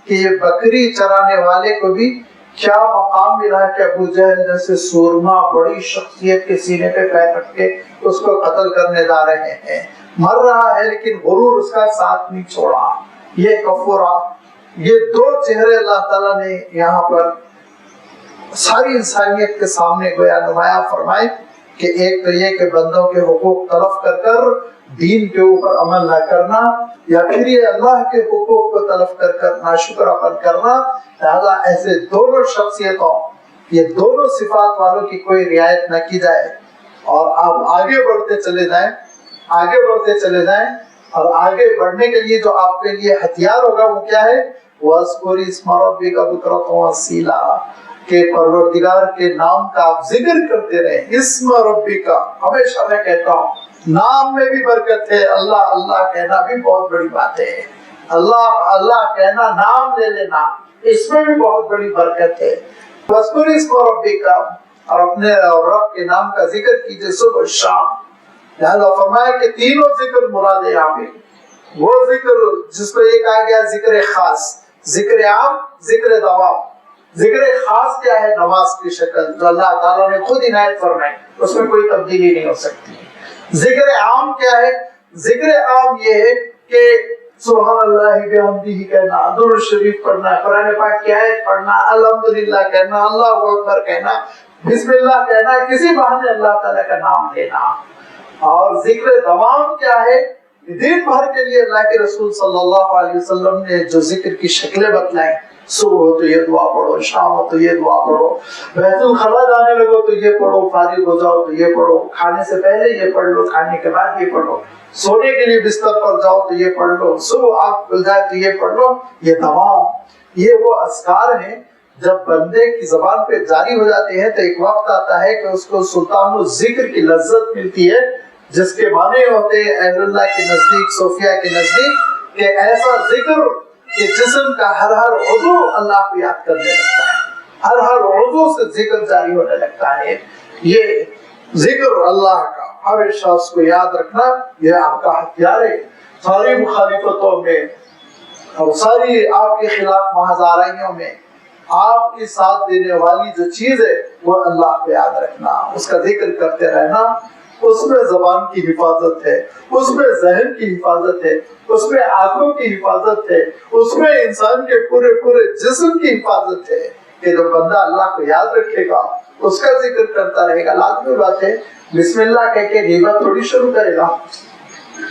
کہ یہ بکری چرانے والے کو بھی کیا مقام ملا کہ ابو جہل جیسے سورما بڑی شخصیت کے سینے پہ پیر رکھ کے اس کو قتل کرنے جا رہے ہیں، مر رہا ہے لیکن غرور اس کا ساتھ نہیں چھوڑا۔ یہ کفورا، یہ دو چہرے اللہ تعالیٰ نے یہاں پر ساری انسانیت کے سامنے گویا نمایاں فرمائے کہ ایک تو یہ کہ بندوں کے حقوق تلف کر کر دین کے اوپر عمل نہ کرنا، یا پھر یہ اللہ کے حقوق کو تلف کر کر ناشکراپن کرنا۔ لہذا ایسے دونوں شخصیتوں، یہ دونوں صفات والوں کی کوئی رعایت نہ کی جائے، اور آپ آگے بڑھتے چلے جائیں، آگے بڑھتے چلے جائیں، اور آگے بڑھنے کے لیے جو آپ کے لیے ہتھیار ہوگا وہ کیا ہے؟ وَاذْكُرِ اسْمَ رَبِّكَ بُكْرَةً وَأَصِيلًا، کہ پروردگار کے نام کا آپ ذکر کرتے رہیں۔ اسم ربی کا، ہمیشہ میں کہتا ہوں نام میں بھی برکت ہے، اللہ اللہ کہنا بھی بہت بڑی بات ہے، اللہ اللہ کہنا، نام لے لینا، اس میں بھی بہت بڑی برکت ہے۔ وَاذْكُرِ اسْمَ رَبِّكَ، اور اپنے رب کے نام کا ذکر کیجئے صبح شام۔ لہذا فرمایا کہ تینوں ذکر مراد ہے یہاں پہ، وہ ذکر جس کو یہ کہا گیا ذکر خاص، ذکر عام، ذکر دوام۔ ذکر خاص کیا ہے؟ نماز کی شکل جو اللہ تعالیٰ نے خود عنایت فرمائی، اس میں کوئی تبدیلی نہیں ہو سکتی۔ ذکر عام کیا ہے؟ ذکر عام یہ ہے کہ سبحان اللہ بحمدہ کہنا، درود شریف پڑھنا، قرآن پاک کی آیت پڑھنا، الحمدللہ کہنا، اللہ اکبر کہنا، بسم اللہ کہنا، کسی بہانے اللہ تعالیٰ کا نام لینا۔ اور ذکر دوام کیا ہے؟ دن بھر کے لیے اللہ کے رسول صلی اللہ علیہ وسلم نے جو ذکر کی شکلیں بتلائیں، صبح ہو تو یہ دعا پڑھو، شام ہو تو یہ دعا پڑھو، بیت الخلا جانے لگو تو یہ پڑھو، فارغ ہو جاؤ تو یہ پڑھو، کھانے سے پہلے یہ پڑھ لو، کھانے کے بعد یہ پڑھو، سونے کے لیے بستر پر جاؤ تو یہ پڑھ لو، صبح آنکھ کھل جائے تو یہ پڑھ لو۔ یہ تمام یہ وہ اذکار ہیں جب بندے کی زبان پہ جاری ہو جاتے ہیں تو ایک وقت آتا ہے کہ اس کو سلطان الذکر کی لذت ملتی ہے، جس کے معنی ہوتے ہیں اہل اللہ کے نزدیک، صوفیہ کے نزدیک، کہ ایسا ذکر کہ جسم کا ہر عضو اللہ کو یاد کرنے لگتا ہے، ہر عضو سے ذکر جاری ہونے لگتا ہے۔ یہ ذکر اللہ کا ہمیشہ اس کو یاد رکھنا، یہ آپ کا ہتھیار ہے ساری مخالفتوں میں اور ساری آپ کے خلاف محض آرائیوں میں۔ آپ کی ساتھ دینے والی جو چیز ہے وہ اللہ کو یاد رکھنا، اس کا ذکر کرتے رہنا۔ اس میں زبان کی حفاظت ہے، اس میں ذہن کی حفاظت ہے، اس میں آنکھوں کی حفاظت ہے، اس میں انسان کے پورے جسم کی حفاظت ہے کہ جو بندہ اللہ کو یاد رکھے گا، اس کا ذکر کرتا رہے گا۔ لازمی بات ہے بسم اللہ کہہ کے غیبت تھوڑی شروع کرے گا،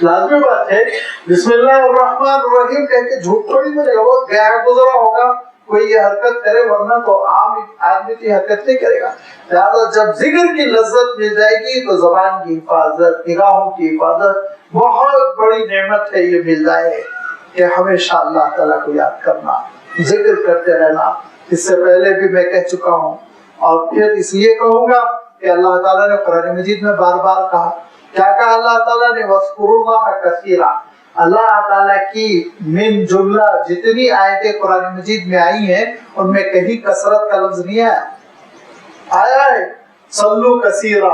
لازمی بات ہے بسم اللہ الرحمن الرحیم کہہ کے جھوٹ تھوڑی بولے گا، وہ گیا گزرا ہوگا کوئی یہ حرکت کرے، ورنہ تو عام آدمی کی حرکت نہیں کرے گا۔ لہٰذا جب ذکر کی لذت مل جائے گی تو زبان کی حفاظت، نگاہوں کی حفاظت، بہت بڑی نعمت ہے یہ مل جائے کہ ہمیشہ اللہ تعالیٰ کو یاد کرنا، ذکر کرتے رہنا۔ اس سے پہلے بھی میں کہہ چکا ہوں اور پھر اس لیے کہوں گا کہ اللہ تعالیٰ نے قرآن مجید میں بار بار کہا، کیا کہا اللہ تعالیٰ نے؟ وَاذْكُرُوا اللَّهَ كَثِيرًا۔ اللہ تعالیٰ کی من جملہ جتنی آیتیں قرآن مجید میں آئی ہیں ان میں کہیں کثرت کا لفظ نہیں آیا، آیا ہے صلو کثیرا،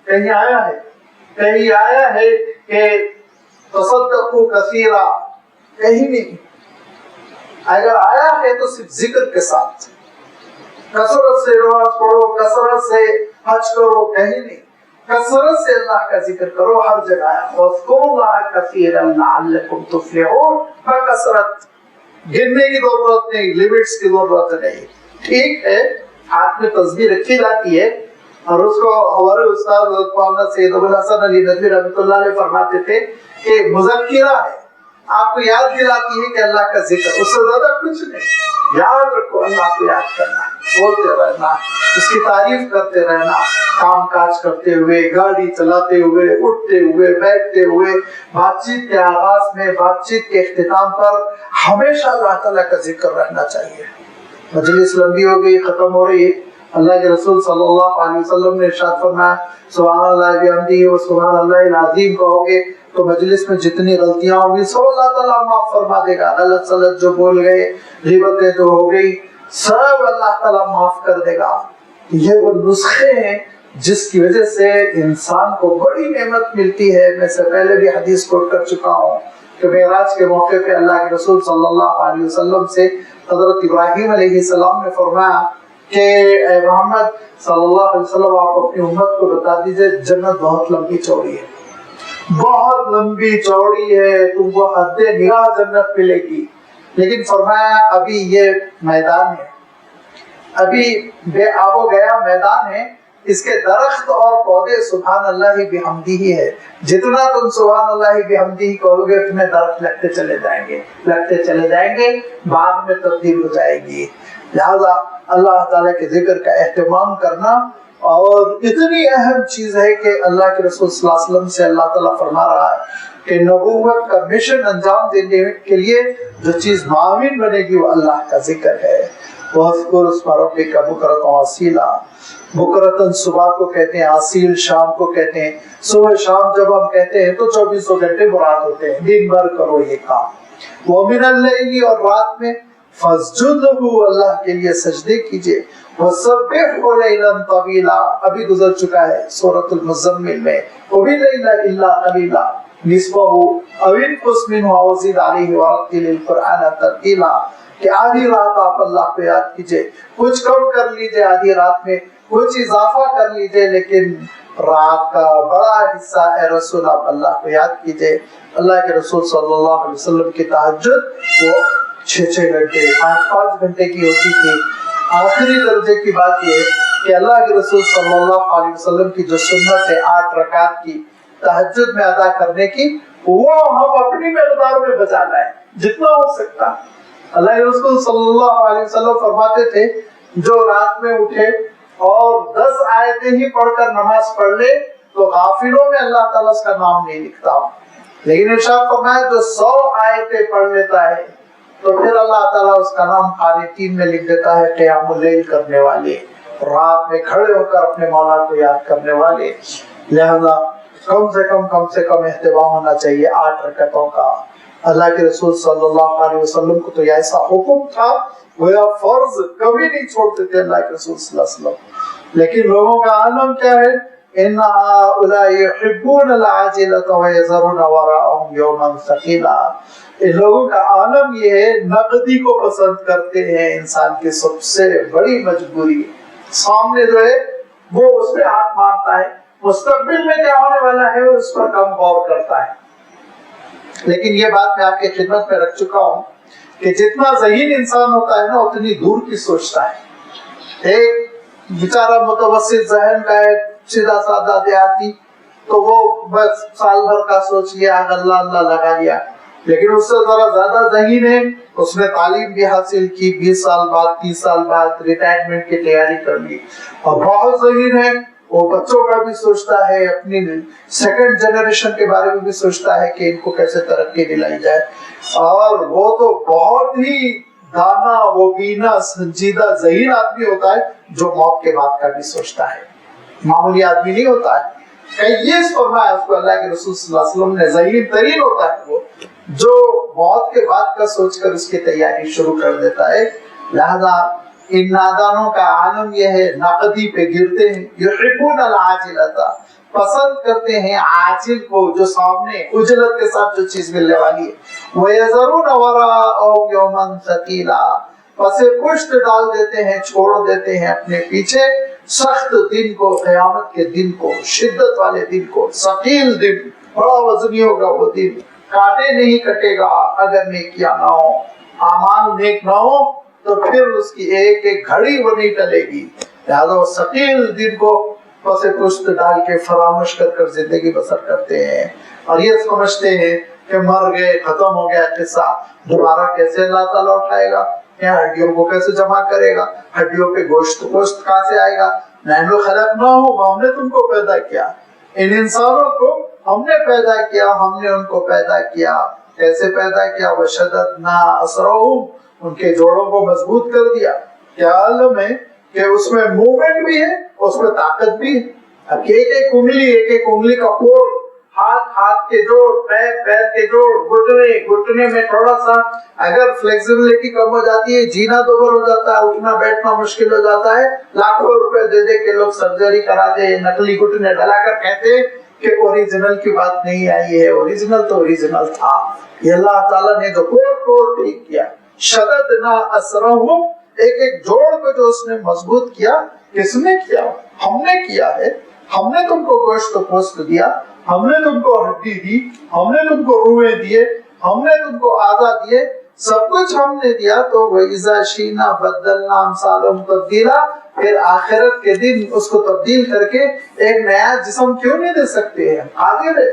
کہیں آیا ہے، کہیں آیا ہے کہ تصدقوا کثیرا، کہیں نہیں۔ اگر آیا ہے تو صرف ذکر کے ساتھ، کثرت سے نماز پڑھو، کثرت سے حج کرو، کہیں نہیں، کثرت سے اللہ کا ذکر کرو، ہر جگہ ہے۔ وَاذْكُرُوا اللَّهَ كَثِيرًا لَعَلَّكُمْ تُفْلِحُونَ، بکثرت، گننے کی ضرورت نہیں، لیمٹس کی ضرورت نہیں۔ ٹھیک ہے ہاتھ میں تسبیح رکھی جاتی ہے اور اس کو ہمارے استاد مولانا سید ابو الحسن علی ندوی رحمۃ اللہ علیہ فرماتے تھے کہ مذکرہ ہے، آپ کو یاد دلاتی ہے کہ اللہ کا ذکر، اس سے زیادہ کچھ نہیں۔ یاد رکھو اللہ کو یاد کرنا، بولتے رہنا، اس کی تعریف کرتے رہنا، کام کاج کرتے ہوئے، گاڑی چلاتے ہوئے، اٹھتے ہوئے، بیٹھتے ہوئے، بات چیت کے آغاز میں، بات چیت کے اختتام پر ہمیشہ اللہ تعالیٰ کا ذکر رہنا چاہیے۔ مجلس لمبی ہو گئی، ختم ہو رہی ہے، اللہ کے رسول صلی اللہ علیہ وسلم نے ارشاد فرمایا سبحان اللہ بحمدہ و سبحان اللہ العظیم کہو گے تو مجلس میں جتنی غلطیاں ہوں گی سب اللہ تعالیٰ معاف فرما دے گا، غلط سلط جو بول گئے، غیبتیں جو ہو گئی، سب اللہ تعالیٰ معاف کر دے گا۔ یہ وہ نسخے ہیں جس کی وجہ سے انسان کو بڑی نعمت ملتی ہے۔ میں سے پہلے بھی حدیث کوٹ کر چکا ہوں کہ معراج کے موقع پہ اللہ کے رسول صلی اللہ علیہ وسلم سے حضرت ابراہیم علیہ السلام نے فرمایا کہ اے محمد صلی اللہ علیہ وسلم آپ اپنی امت کو بتا دیجئے جنت بہت لمبی چوڑی ہے، بہت لمبی چوڑی ہے، تم کو حد نگاہ جنت ملے گی، لیکن فرمایا ابھی یہ میدان ہے، ابھی بے آب و گیا میدان ہے، اس کے درخت اور پودے سبحان اللہ بحمدہ ہی ہے، جتنا تم سبحان اللہ بحمدہ کہو گے اتنے درخت لگتے چلے جائیں گے، لگتے چلے جائیں گے، بعد میں تبدیل ہو جائے گی۔ لہذا اللہ تعالیٰ کے ذکر کا اہتمام کرنا، اور اتنی اہم چیز ہے کہ اللہ کے رسول صلی اللہ علیہ وسلم سے اللہ تعالیٰ فرما رہا ہے کہ نبوت کا مشن انجام دینے کے لیے جو چیز معاون بنے گی وہ اللہ کا ذکر ہے۔ وَاذْكُرْ اسْمَ رَبِّكَ بُكْرَةً وَأَصِيلًا، بکرتن صبح کو کہتے ہیں، آصیل شام کو کہتے ہیں۔ صبح شام جب ہم کہتے ہیں تو 24 گھنٹے مراد ہوتے ہیں، دن بھر کرو یہ کام۔ وَمِنَ اللَّيْلِ، اور رات میں فَاسْجُدْ لَهُ، اللہ کے لیے سجدے کیجئے۔ وَسَبِّحْهُ لَيْلًا طَوِيلًا، ابھی گزر چکا ہے سورۃ المزمل میں، وَبِاللَّيْلِ إِلَّا قَلِيلًا نِصْفَهُ أَوِ انقُصْ مِنْهُ أَوْ زِدْ عَلَيْهِ وَرَتِّلِ الْقُرْآنَ تَرْتِيلًا، کہ آدھی رات آپ اللہ کو یاد کیجئے، کچھ کم کر لیجئے آدھی رات میں، کچھ اضافہ کر لیجئے، لیکن رات کا بڑا حصہ اے رسول آپ اللہ کو یاد کیجئے۔ اللہ کے رسول صلی اللہ علیہ وسلم کی تہجد وہ 6 گھنٹے 5 گھنٹے کی ہوتی تھی۔ آخری درجے کی بات یہ کہ اللہ کے رسول صلی اللہ علیہ وسلم کی جو سنت ہے 8 رکعت کی تہجد میں ادا کرنے کی، وہ ہم اپنی مقدار میں بچا لائیں جتنا ہو سکتا۔ اللہ کے رسول صلی اللہ علیہ وسلم فرماتے تھے جو رات میں اٹھے اور 10 آیتیں ہی پڑھ کر نماز پڑھ لے تو غافلوں میں اللہ تعالیٰ اس کا نام نہیں لکھتا، لیکن ارشاد فرمایا جو 100 آیتیں پڑھ لیتا ہے تو پھر اللہ تعالیٰ اس کا نام قانتین میں لکھ دیتا ہے، قیام اللیل کرنے والے، رات میں کھڑے ہو کر اپنے مولا کو یاد کرنے والے۔ لہذا کم سے کم اہتمام ہونا چاہیے 8 رکعتوں کا۔ اللہ کے رسول صلی اللہ علیہ وسلم کو تو یہ ایسا حکم تھا، وہ فرض کبھی نہیں چھوڑتے تھے اللہ کے رسول صلی اللہ علیہ وسلم۔ لیکن لوگوں کا عالم کیا ہے؟ ان هؤلاء يحبون العاجلة ويذرون وراءهم يوما ثقيلا۔ ان لوگوں کا عالم یہ ہے، نقدی کو پسند کرتے ہیں، انسان کی سب سے بڑی مجبوری سامنے جو ہے وہ اس پہ ہاتھ مارتا ہے، مستقبل میں کیا ہونے والا ہے اس پر کم غور کرتا ہے۔ لیکن یہ بات میں آپ کی خدمت میں رکھ چکا ہوں کہ جتنا ذہین انسان ہوتا ہے نا اتنی دور کی سوچتا ہے۔ ایک بیچارہ متوسط ذہن کا ہے، سیدھا سادہ دیہاتی، تو وہ بس سال بھر کا سوچ لیا، اللہ اللہ لگا لیا۔ لیکن اس سے ذرا زیادہ ذہین ہے، اس نے تعلیم بھی حاصل کی، 20 سال بعد 30 سال بعد ریٹائرمنٹ کی تیاری کر لی، اور بہت ذہین ہے، وہ بچوں کا بھی سوچتا ہے، اپنی سیکنڈ جنریشن کے بارے میں بھی سوچتا ہے کہ ان کو کیسے ترقی دلائی جائے، اور وہ تو بہت ہی دانا و بینا سنجیدہ ذہین آدمی ہوتا ہے جو موت کے بعد کا بھی سوچتا ہے، معمولی آدمی نہیں ہوتا ہے۔ کیس فرمایا اس کو اللہ کے رسول صلی اللہ علیہ وسلم نے، ذہین ترین ہوتا ہے وہ جو موت کے بعد کا سوچ کر اس کی تیاری شروع کر دیتا ہے۔ لہذا ان نادانوں کا عالم یہ ہے، نقدی پہ گرتے ہیں، یحبون العاجلۃ، پسند کرتے ہیں عاجل کو، جو سامنے اجلت کے ساتھ جو چیز ملنے والی ہے، وَيَذَرُونَ وَرَاءَهُمْ يَوْمًا ثَقِيلًا، پس پشت ڈال دیتے ہیں، چھوڑ دیتے ہیں اپنے پیچھے سخت دن کو، قیامت کے دن کو، شدت والے دن کو، ثقیل دن، بڑا وزنی ہوگا وہ دن، کاٹے نہیں کٹے گا اگر نیکیاں نہ ہو، اعمال نیک نہ ہو تو پھر اس کی ایک ایک گھڑی وہ نہیں ٹلے گی۔ لہذا وہ ثقیل دن کو پس پشت ڈال کے فراموش کر کر زندگی بسر کرتے ہیں، اور یہ سمجھتے ہیں کہ مر گئے، ختم ہو گیا قصہ، دوبارہ کیسے اللہ تعالیٰ اٹھائے گا، یا ہڈیوں کو کیسے جمع کرے گا، ہڈیوں پہ گوشت کہاں سے آئے گا، نحن خلقناہم، ہم نے تم کو پیدا کیا، ان انسانوں کو ہم نے پیدا کیا، ہم نے ان کو پیدا کیا، کیسے پیدا کیا، وشددنا اسرہم، ان کے جوڑوں کو مضبوط کر دیا۔ کیا عالم ہے کہ اس میں موومنٹ بھی ہے، اس میں طاقت بھی ہے۔ اب ایک ایک انگلی کا پور، ہاتھ کے جوڑ، پیر کے جوڑ، گھٹنے میں تھوڑا سا اگر فلیکسیبلٹی کم ہو جاتی ہے، جینا دوبر ہو جاتا ہے، اٹھنا بیٹھنا مشکل ہو جاتا ہے، لاکھوں روپے دے دے کے لوگ سرجری کرا دے، نقلی گھٹنے ڈلا کر کہتے ہیں کہ اوریجنل کی بات نہیں آئی ہے، اوریجنل تو اوریجنل تھا۔ یہ اللہ تعالیٰ نے جو پور ٹھیک کیا، شددنا اسرہم، ایک ایک جوڑ کو جو اس نے مضبوط کیا، کس نے کیا؟ ہم نے کیا ہے۔ ہم نے تم کو گوشت و پوست دیا، ہم نے تم کو ہڈی دی، ہم نے تم کو روحیں دیے، ہم نے تم کو اعضاء دیے، سب کچھ ہم نے دیا۔ تو وَإِذَا شِئْنَا بَدَّلْنَا أَمْثَالَهُمْ تَبْدِيلًا، پھر آخرت کے دن اس کو تبدیل کر کے ایک نیا جسم کیوں نہیں دے سکتے ہیں؟ قادر ہے،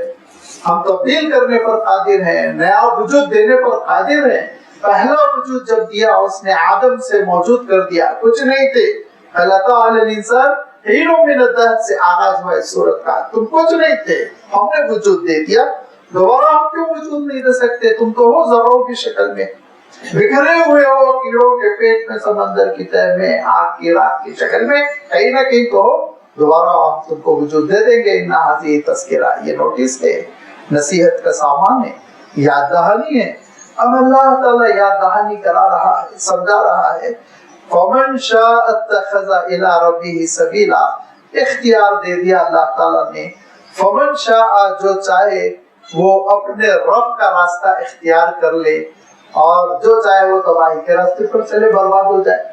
ہم تبدیل کرنے پر قادر ہیں، نیا وجود دینے پر قادر ہیں۔ پہلا وجود جب دیا اس نے آدم سے موجود کر دیا، کچھ نہیں تھے۔ خلق علی الانسان حین من الدہر سے آغاز ہوا اس صورت کا، تم کچھ نہیں تھے، ہم نے وجود دے دیا۔ دوبارہ ہم کیوں وجود نہیں دے سکتے؟ تم تو ہو ذروں کی شکل میں، بکھرے ہوئے ہو کیڑوں کے پیٹ میں، سمندر کی تہ میں، آگ کی راک کی شکل میں، کہیں نہ کہیں تو ہو۔ دوبارہ ہم تم کو وجود دے دیں گے۔ اِنَّ هَذِهِ تَذْکِرَۃٌ، یہ نوٹس ہے، نصیحت کا سامان ہے، یاد دہانی ہے۔ اب اللہ تعالیٰ یاد دہانی کرا رہا ہے، سمجھا رہا ہے۔ فَمَنْ شَاءَ اتَّخَذَ إِلَىٰ رَبِّهِ سَبِيلًا، اختیار دے دیا اللہ تعالیٰ نے۔ فَمَنْ شَاءَ، جو چاہے وہ اپنے رب کا راستہ اختیار کر لے، اور جو چاہے وہ تباہی کے راستے پر چلے، برباد ہو جائے۔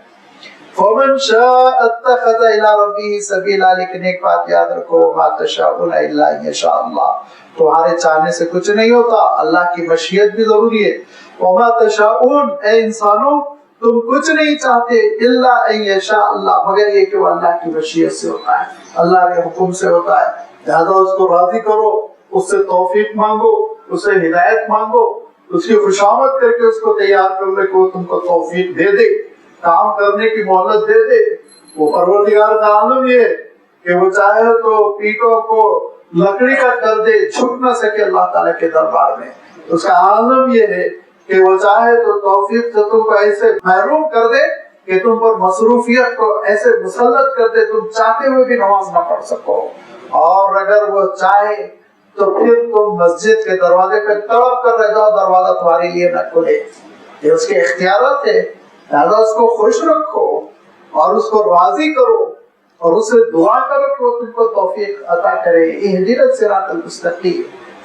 فمن شاء اتخذ الى ربه سبیلا، لیکن ایک بات یاد رکھو، ما تشاءون الا ان یشاء اللہ، تمہارے چاہنے سے کچھ نہیں ہوتا، اللہ کی مشیت بھی ضروری ہے۔ وما تشاءون، اے انسانوں تم کچھ نہیں چاہتے، الا ان یشاء اللہ، مگر یہ کہ وہ اللہ کی مشیت سے ہوتا ہے، اللہ کے حکم سے ہوتا ہے، لہذا اس کو راضی کرو، اس سے توفیق مانگو، اس سے ہدایت مانگو، اس کی خوشامد کر کے اس کو تیار کرنے کو تم کو توفیق دے دے، کام کرنے کی مہلت دے دے۔ وہ پروردگار کا عالم یہ ہے کہ وہ چاہے تو پیٹوں کو لکڑی کا کر دے، جھک نہ سکے اللہ تعالیٰ کے دربار میں۔ اس کا عالم یہ ہے کہ وہ چاہے تو توفیق سے تم کو ایسے محروم کر دے کہ تم پر مصروفیت کو ایسے مسلط کر دے تم چاہتے ہوئے بھی نماز نہ پڑھ سکو، اور اگر وہ چاہے تو پھر تم مسجد کے دروازے پہ تڑپ کر رہ جاؤ، دروازہ تمہارے لیے نہ کھلے۔ یہ اس کے اختیارات ہے، لہذا اس کو خوش رکھو اور اس کو راضی کرو اور اس سے دعا کرو کہ وہ تم کو توفیق عطا کرے۔ اہدنا الصراط المستقیم،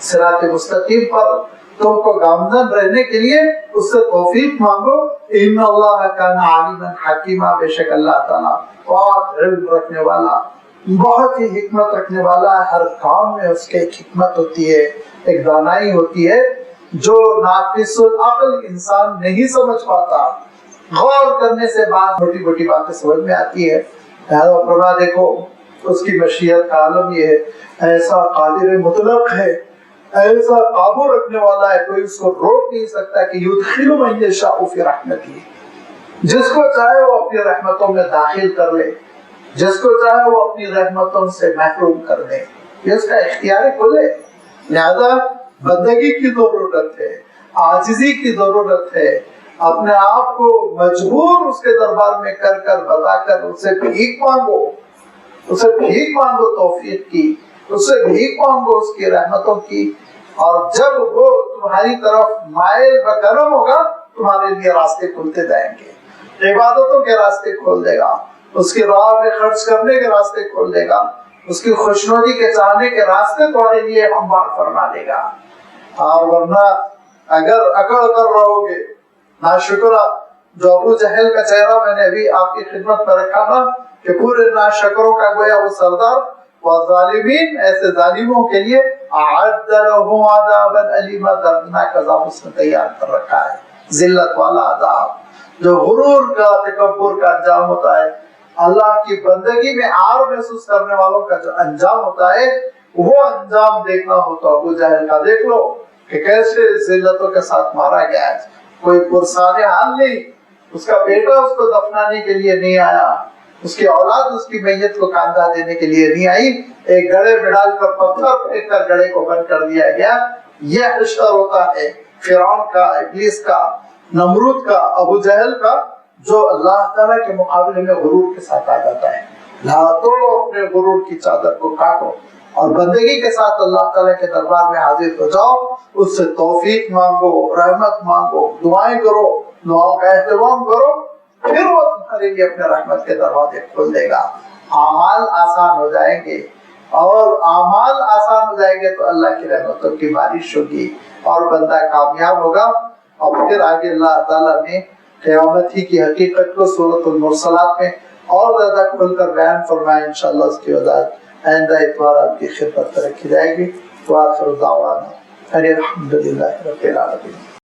صراط مستقیم پر تم کو گامزن رہنے کے لیے اس سے توفیق مانگو۔ ان اللہ کان علیما حکیما، بے شک اللہ تعالیٰ بہت علم رکھنے والا، بہت ہی حکمت رکھنے والا ہے، ہر کام میں اس کے ایک حکمت ہوتی ہے، ایک دانائی ہوتی ہے جو ناقص العقل انسان نہیں سمجھ پاتا۔ غور کرنے سے بعض چھوٹی چھوٹی باتیں سمجھ میں آتی ہے۔ لہذا فرما دیکھو اس کی مشیت کا عالم یہ ہے، ایسا قادر مطلق ہے، ایسا قابو رکھنے والا ہے، کوئی اس کو روک نہیں سکتا کہ یدخل من یشاء فی رحمتہ، جس کو چاہے وہ اپنی رحمتوں میں داخل کر لے، جس کو چاہے وہ اپنی رحمتوں سے محروم کر دے، یہ اس کا اختیار کھلے۔ لہذا بندگی کی ضرورت ہے، عاجزی کی ضرورت ہے، اپنے آپ کو مجبور اس کے دربار میں کر کر بتا کر اس سے بھیک مانگو، اس سے بھیک مانگو توفیق کی، اس سے بھیک مانگو اس کی رحمتوں کی، اور جب وہ تمہاری طرف مائل بکرم ہوگا تمہارے لیے راستے کھلتے جائیں گے، عبادتوں کے راستے کھول دے گا، اس کی راہ میں خرچ کرنے کے راستے کھول دے گا، اس کی خوشنودی کے چاہنے کے راستے تمہارے لیے ہموار فرما دے گا۔ اور ورنہ اگر اکڑ کر رہو گے، ناشکرہ، جو ابو جہل کا چہرہ میں نے ابھی آپ کی خدمت میں رکھا نا کہ پورے ناشکروں کا گویا وہ سردار، والظالمین، ایسے ظالموں کے لیے اعد لهم عذابا الیما، دردناک عذاب اس نے تیار کر رکھا ہے، ذلت والا عذاب، جو غرور کا، تکبر کا انجام ہوتا ہے، اللہ کی بندگی میں عار محسوس کرنے والوں کا جو انجام ہوتا ہے، وہ انجام دیکھنا ہو تو ابو جہل کا دیکھ لو کہ کیسے ذلتوں کے ساتھ مارا گیا ہے، کوئی پرسان حال نہیں، اس کا بیٹا اس کو دفنانے کے لیے نہیں آیا، اس کی اولاد اس کی میت کو کاندھا دینے کے لیے نہیں آئی، ایک گڑھے میں ڈال کر پتھر پھینک کر گڑھے کو بند کر دیا گیا۔ یہ حشر ہوتا ہے فرعون کا، ابلیس کا، نمرود کا، ابو جہل کا، جو اللہ تعالیٰ کے مقابلے میں غرور کے ساتھ آ جاتا ہے۔ لہذا توڑو اپنے غرور کی چادر کو، کاٹو اور بندگی کے ساتھ اللہ تعالیٰ کے دربار میں حاضر ہو جاؤ، اس سے توفیق مانگو، رحمت مانگو، دعائیں کرو، دعاؤں کا اہتمام کرو، پھر وہ تمہارے لیے اپنے رحمت کے دروازے کھول دے گا، اعمال آسان ہو جائیں گے، اور اعمال آسان ہو جائیں گے تو اللہ کی رحمتوں کی بارش ہوگی اور بندہ کامیاب ہوگا۔ اور پھر آگے اللہ تعالیٰ نے قیامت ہی کی حقیقت کو سورۃ المرسلات میں اور زیادہ کھل کر بیان فرمایا، انشاءاللہ اس کی وضاحت آئندہ اتوار آپ کی خدمت میں رکھی جائے گی۔ وآخر دعوانا ان الحمد للہ رب العالمین۔